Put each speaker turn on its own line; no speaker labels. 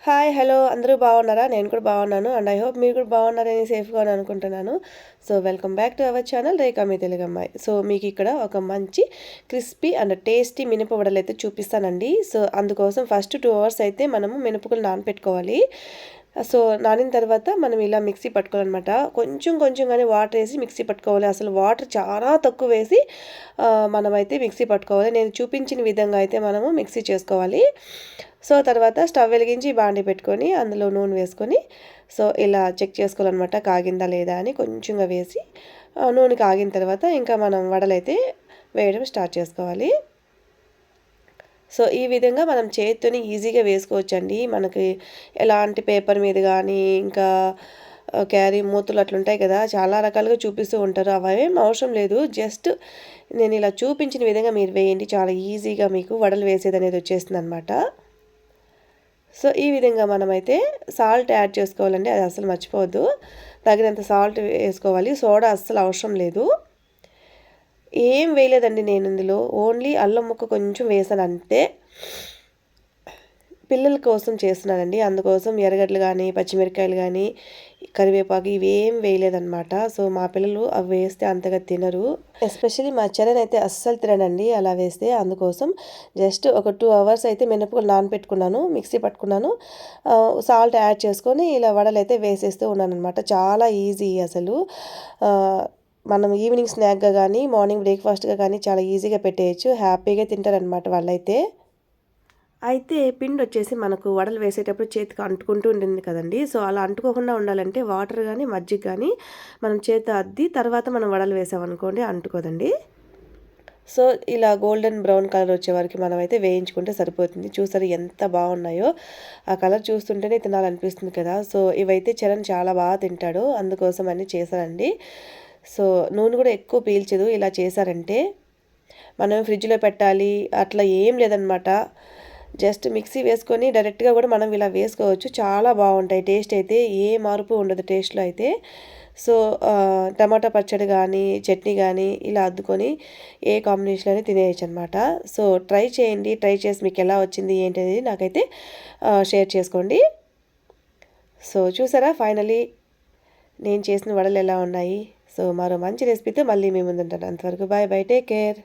Hi hello అందరూ బాగున్నారా? నేను కూడా బాగున్నాను. అండ్ ఐ హోప్ మీరు కూడా బాగున్నారని సేఫ్గా అని అనుకుంటున్నాను. So welcome back to our channel Rekha మీ తెలుగమ్మాయి. సో మీకు ఇక్కడ ఒక మంచి క్రిస్పీ అండ్ టేస్టీ మినప అయితే చూపిస్తానండి. సో అందుకోసం ఫస్ట్ 2 అవర్స్ అయితే మనము మినపగుళ్ళు నానపెట్టుకోవాలి. సో నానిన తర్వాత మనం ఇలా మిక్సీ పట్టుకోవాలన్నమాట. కొంచెం కొంచెంగానే వాటర్ వేసి మిక్సీ పట్టుకోవాలి. అసలు వాటర్ చాలా తక్కువ వేసి మనమైతే మిక్సీ పట్టుకోవాలి. నేను చూపించిన విధంగా అయితే మనము మిక్సీ చేసుకోవాలి. సో తర్వాత స్టవ్ వెలిగించి బాండి పెట్టుకొని అందులో నూనె వేసుకొని సో ఇలా చెక్ చేసుకోవాలన్నమాట, కాగిందా లేదా అని కొంచెంగా వేసి నూనె కాగిన తర్వాత ఇంకా మనం వడలైతే వేయడం స్టార్ట్ చేసుకోవాలి. సో ఈ విధంగా మనం చేత్తోని ఈజీగా వేసుకోవచ్చండి. మనకి ఎలాంటి పేపర్ మీద కానీ ఇంకా క్యారీ మూతలు అట్లుంటాయి కదా, చాలా రకాలుగా చూపిస్తూ ఉంటారు. అవేం అవసరం లేదు. జస్ట్ నేను ఇలా చూపించిన విధంగా మీరు వేయండి, చాలా ఈజీగా మీకు వడలు వేసేది అనేది వచ్చేస్తుంది అనమాట. సో ఈ విధంగా మనమైతే సాల్ట్ యాడ్ చేసుకోవాలండి, అది అసలు మర్చిపోవద్దు. తగినంత సాల్ట్ వేసుకోవాలి. సోడా అస్సలు అవసరం లేదు. ఏం వేయలేదండి నేను ఇందులో, ఓన్లీ అల్లం ముక్క కొంచెం వేసాను అంతే. పిల్లల కోసం చేస్తున్నానండి, అందుకోసం ఎర్రగడ్డలు కానీ పచ్చిమిరకాయలు కానీ కరివేపాకు ఇవేం వేయలేదన్నమాట. సో మా పిల్లలు అవి వేస్తే అంతగా తినరు. ఎస్పెషల్లీ మా చరణ్ అయితే అస్సలు తినడండి అలా వేస్తే. అందుకోసం జస్ట్ ఒక 2 అవర్స్ అయితే మినపగుళ్ళు నానబెట్టుకున్నాను, మిక్సీ పట్టుకున్నాను, సాల్ట్ యాడ్ చేసుకొని ఇలా వడలు అయితే వేసేస్తూ ఉన్నాను అనమాట. చాలా ఈజీ అసలు. మనం ఈవినింగ్ స్నాక్గా కానీ మార్నింగ్ బ్రేక్ఫాస్ట్గా కానీ చాలా ఈజీగా పెట్టేయచ్చు. హ్యాపీగా తింటారనమాట వాళ్ళైతే. అయితే పిండి వచ్చేసి మనకు వడలు వేసేటప్పుడు చేతికి అంటుకుంటూ ఉంటుంది కదండి. సో అలా అంటుకోకుండా ఉండాలంటే వాటర్ కానీ మజ్జిగ కానీ మనం చేతి అద్ది తర్వాత మనం వడలు వేసామనుకోండి అంటుకోదండి. సో ఇలా గోల్డెన్ బ్రౌన్ కలర్ వచ్చే వరకు మనం అయితే వేయించుకుంటే సరిపోతుంది. చూసారు ఎంత బాగున్నాయో, ఆ కలర్ చూస్తుంటేనే తినాలనిపిస్తుంది కదా. సో ఇవైతే చరణ్ చాలా బాగా తింటాడు, అందుకోసం అని చేశానండి. సో నూనె కూడా ఎక్కువ పీల్చదు ఇలా చేశారంటే. మనం ఫ్రిడ్జ్లో పెట్టాలి అట్లా ఏం లేదనమాట. జస్ట్ మిక్సీ వేసుకొని డైరెక్ట్గా కూడా మనం ఇలా వేసుకోవచ్చు. చాలా బాగుంటాయి. టేస్ట్ అయితే ఏ మార్పు ఉండదు టేస్ట్లో అయితే. సో టమాటా పచ్చడి కానీ చట్నీ కానీ ఇలా అద్దుకొని ఏ కాంబినేషన్ అని తినేయచ్చు అనమాట. సో ట్రై చేయండి. ట్రై చేసి మీకు ఎలా వచ్చింది ఏంటి అనేది నాకైతే షేర్ చేసుకోండి. సో చూసారా ఫైనలీ నేను చేసిన వడలు ఎలా ఉన్నాయి. సో మరో మంచి రెసిపీతో మళ్ళీ మీ ముందుంటాను. అంతవరకు బాయ్ బాయ్, టేక్ కేర్.